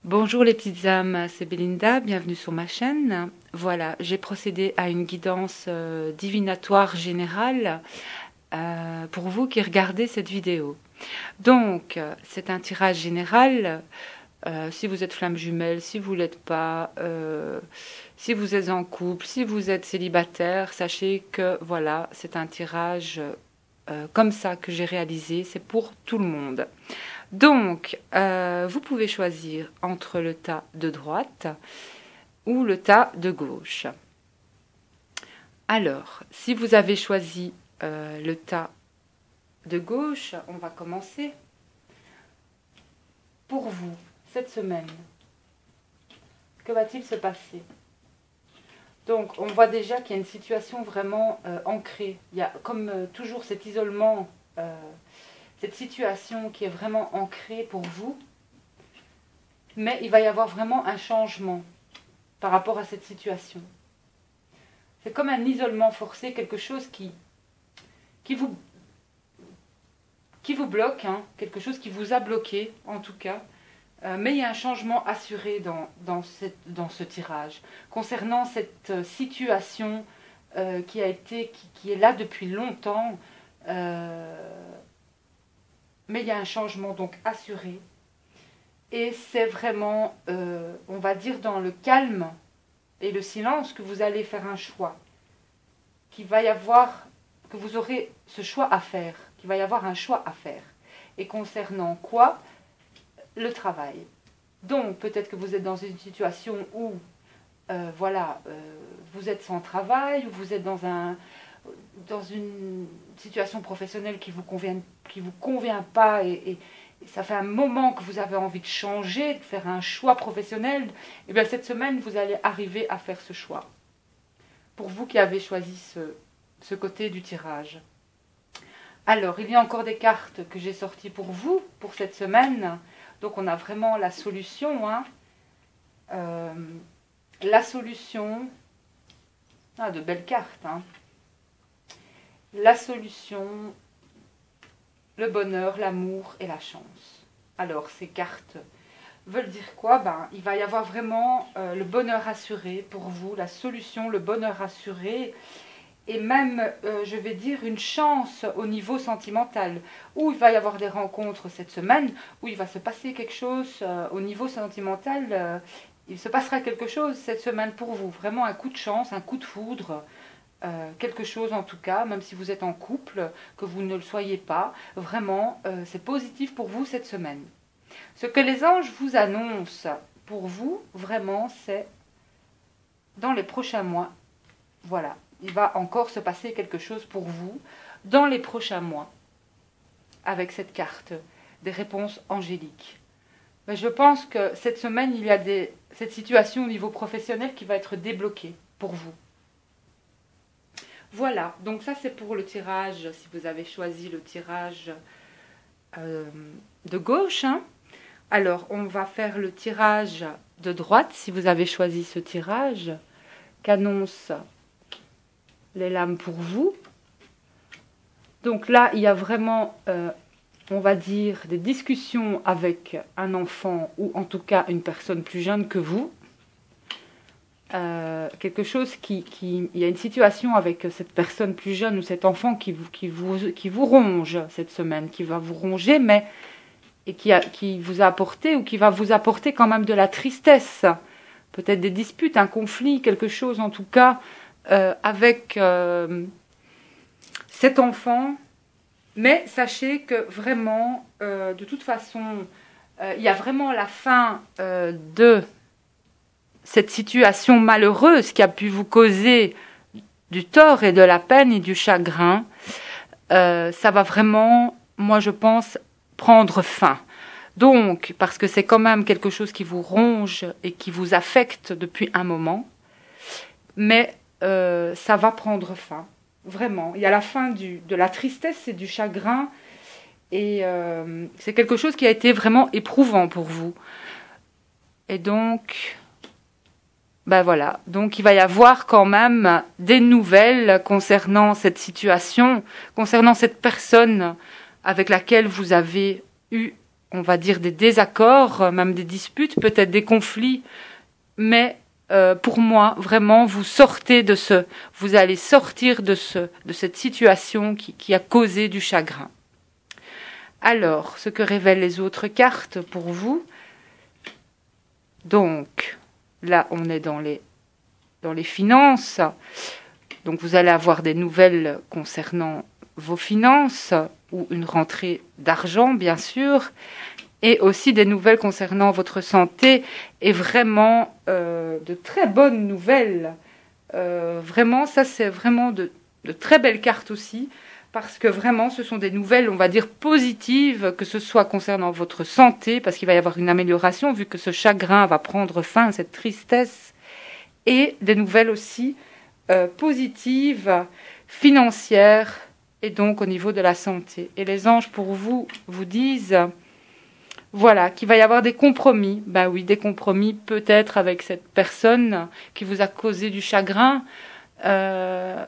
Bonjour les petites âmes, c'est Belinda, bienvenue sur ma chaîne. Voilà, j'ai procédé à une guidance divinatoire générale pour vous qui regardez cette vidéo. Donc, c'est un tirage général. Si vous êtes flamme jumelle, si vous ne l'êtes pas, si vous êtes en couple, si vous êtes célibataire, sachez que voilà, c'est un tirage comme ça que j'ai réalisé, c'est pour tout le monde. Donc, vous pouvez choisir entre le tas de droite ou le tas de gauche. Alors, si vous avez choisi le tas de gauche, on va commencer. Pour vous, cette semaine, que va-t-il se passer? Donc, on voit déjà qu'il y a une situation vraiment ancrée. Il y a comme toujours cet isolement, cette situation qui est vraiment ancrée pour vous. Mais il va y avoir vraiment un changement par rapport à cette situation. C'est comme un isolement forcé, quelque chose qui vous bloque, hein, quelque chose qui vous a bloqué en tout cas. Mais il y a un changement assuré dans ce tirage. Concernant cette situation qui est là depuis longtemps, mais il y a un changement donc assuré. Et c'est vraiment, on va dire, dans le calme et le silence que vous allez faire un choix. Que vous aurez ce choix à faire. Qu'il va y avoir un choix à faire. Et concernant quoi? Le travail. Donc, peut-être que vous êtes dans une situation où, vous êtes sans travail, ou vous êtes dans une situation professionnelle qui vous convient pas, et ça fait un moment que vous avez envie de changer, de faire un choix professionnel. Et bien, cette semaine, vous allez arriver à faire ce choix. Pour vous qui avez choisi ce côté du tirage. Alors, il y a encore des cartes que j'ai sorties pour vous, pour cette semaine. Donc, on a vraiment la solution. Hein. La solution... Ah, de belles cartes. Hein. La solution, le bonheur, l'amour et la chance. Alors, ces cartes veulent dire quoi? Il va y avoir vraiment le bonheur assuré pour vous, la solution, le bonheur assuré. Et même, je vais dire, une chance au niveau sentimental, où il va y avoir des rencontres cette semaine, où il va se passer quelque chose au niveau sentimental, il se passera quelque chose cette semaine pour vous, vraiment un coup de chance, un coup de foudre, quelque chose en tout cas, même si vous êtes en couple, que vous ne le soyez pas, vraiment, c'est positif pour vous cette semaine. Ce que les anges vous annoncent pour vous, vraiment, c'est dans les prochains mois, voilà. Il va encore se passer quelque chose pour vous dans les prochains mois avec cette carte des réponses angéliques. Mais je pense que cette semaine, il y a cette situation au niveau professionnel qui va être débloquée pour vous. Voilà, donc ça c'est pour le tirage, si vous avez choisi le tirage de gauche. Hein. Alors, on va faire le tirage de droite, si vous avez choisi ce tirage, qu'annonce les lames pour vous. Donc là, il y a vraiment, on va dire, des discussions avec un enfant ou en tout cas une personne plus jeune que vous. Quelque chose il y a une situation avec cette personne plus jeune ou cet enfant qui vous ronge cette semaine, qui va vous ronger, mais et qui vous a apporté ou qui va vous apporter quand même de la tristesse, peut-être des disputes, un conflit, quelque chose en tout cas. Avec cet enfant, mais sachez que vraiment, de toute façon, il y a vraiment la fin de cette situation malheureuse qui a pu vous causer du tort et de la peine et du chagrin. Ça va vraiment, moi je pense, prendre fin. Donc, parce que c'est quand même quelque chose qui vous ronge et qui vous affecte depuis un moment, mais ça va prendre fin, vraiment. Il y a la fin de la tristesse et du chagrin, et c'est quelque chose qui a été vraiment éprouvant pour vous. Et donc, voilà. Donc il va y avoir quand même des nouvelles concernant cette situation, concernant cette personne avec laquelle vous avez eu on va dire, des désaccords, même des disputes, peut-être des conflits, mais pour moi, vraiment, vous allez sortir de cette situation qui a causé du chagrin. Alors, ce que révèlent les autres cartes pour vous. Donc, là, on est dans les finances. Donc, vous allez avoir des nouvelles concernant vos finances ou une rentrée d'argent, bien sûr, et aussi des nouvelles concernant votre santé et vraiment de très bonnes nouvelles. Vraiment, ça, c'est vraiment de très belles cartes aussi. Parce que vraiment, ce sont des nouvelles, on va dire, positives, que ce soit concernant votre santé, parce qu'il va y avoir une amélioration, vu que ce chagrin va prendre fin, cette tristesse, et des nouvelles aussi positives, financières, et donc au niveau de la santé. Et les anges, pour vous disent, voilà, qu'il va y avoir des compromis. Ben oui, des compromis, peut-être avec cette personne qui vous a causé du chagrin. En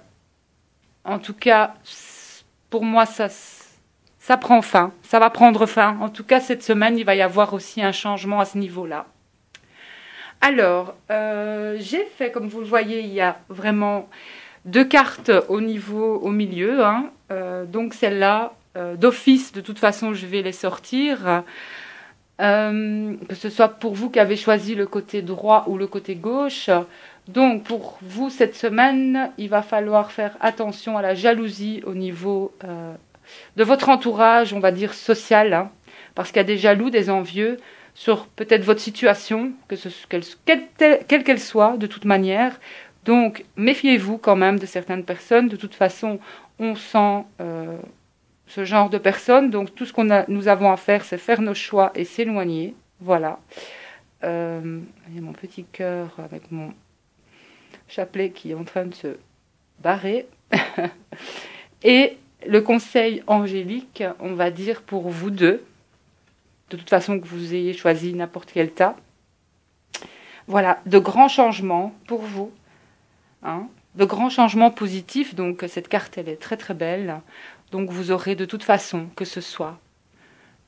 tout cas, pour moi, ça prend fin, ça va prendre fin. En tout cas, cette semaine, il va y avoir aussi un changement à ce niveau-là. Alors, j'ai fait, comme vous le voyez, il y a vraiment 2 cartes au milieu. Donc celle-là, d'office, de toute façon, je vais les sortir. Que ce soit pour vous qui avez choisi le côté droit ou le côté gauche. Donc, pour vous, cette semaine, il va falloir faire attention à la jalousie au niveau de votre entourage, on va dire social, parce qu'il y a des jaloux, des envieux, sur peut-être votre situation, quelle qu'elle soit, de toute manière. Donc, méfiez-vous quand même de certaines personnes. De toute façon, on sent ce genre de personnes. Donc, tout ce nous avons à faire, c'est faire nos choix et s'éloigner. Voilà. Il y a mon petit cœur avec mon chapelet qui est en train de se barrer. Et le conseil angélique, on va dire pour vous deux, de toute façon que vous ayez choisi n'importe quel tas, voilà, de grands changements pour vous, de grands changements positifs. Donc cette carte, elle est très très belle. Donc vous aurez de toute façon, que ce soit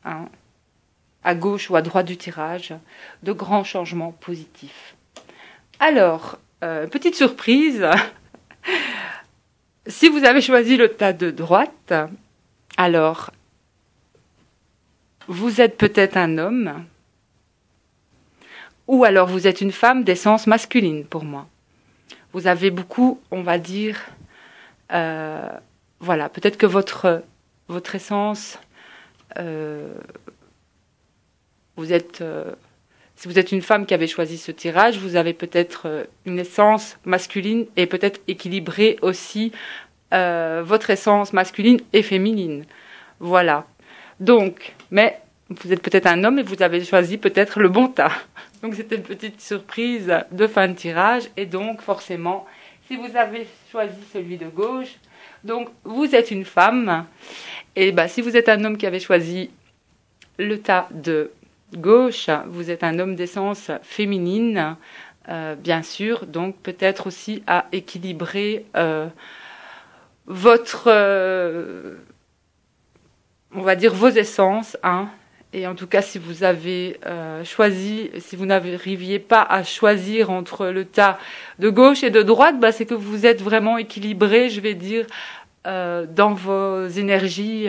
à gauche ou à droite du tirage, de grands changements positifs. Alors, petite surprise, si vous avez choisi le tas de droite, alors vous êtes peut-être un homme, ou alors vous êtes une femme d'essence masculine pour moi. Vous avez beaucoup, on va dire, voilà, peut-être que votre essence, si vous êtes une femme qui avait choisi ce tirage, vous avez peut-être une essence masculine et peut-être équilibrer aussi votre essence masculine et féminine. Voilà. Donc, mais vous êtes peut-être un homme et vous avez choisi peut-être le bon tas. Donc c'était une petite surprise de fin de tirage. Et donc forcément, si vous avez choisi celui de gauche, donc vous êtes une femme. Et si vous êtes un homme qui avait choisi le tas de gauche, vous êtes un homme d'essence féminine, bien sûr, donc peut-être aussi à équilibrer votre, on va dire vos essences, Et en tout cas, si vous avez si vous n'arriviez pas à choisir entre le tas de gauche et de droite, c'est que vous êtes vraiment équilibré, je vais dire, dans vos énergies,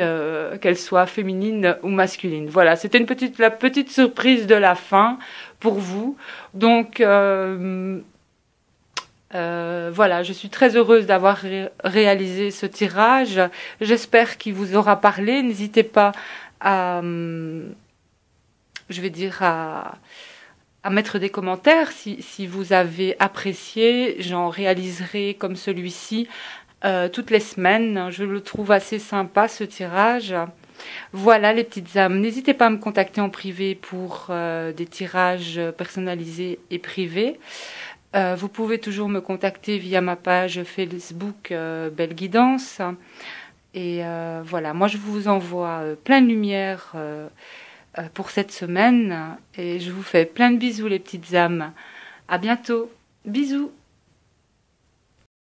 qu'elles soient féminines ou masculines. Voilà, c'était la petite surprise de la fin pour vous. Donc, voilà, je suis très heureuse d'avoir réalisé ce tirage. J'espère qu'il vous aura parlé. N'hésitez pas à mettre des commentaires si vous avez apprécié. J'en réaliserai comme celui-ci toutes les semaines. Je le trouve assez sympa, ce tirage. Voilà les petites âmes. N'hésitez pas à me contacter en privé pour des tirages personnalisés et privés. Vous pouvez toujours me contacter via ma page Facebook Belle Guidance. Et voilà, moi je vous envoie plein de lumière pour cette semaine. Et je vous fais plein de bisous les petites âmes. À bientôt. Bisous.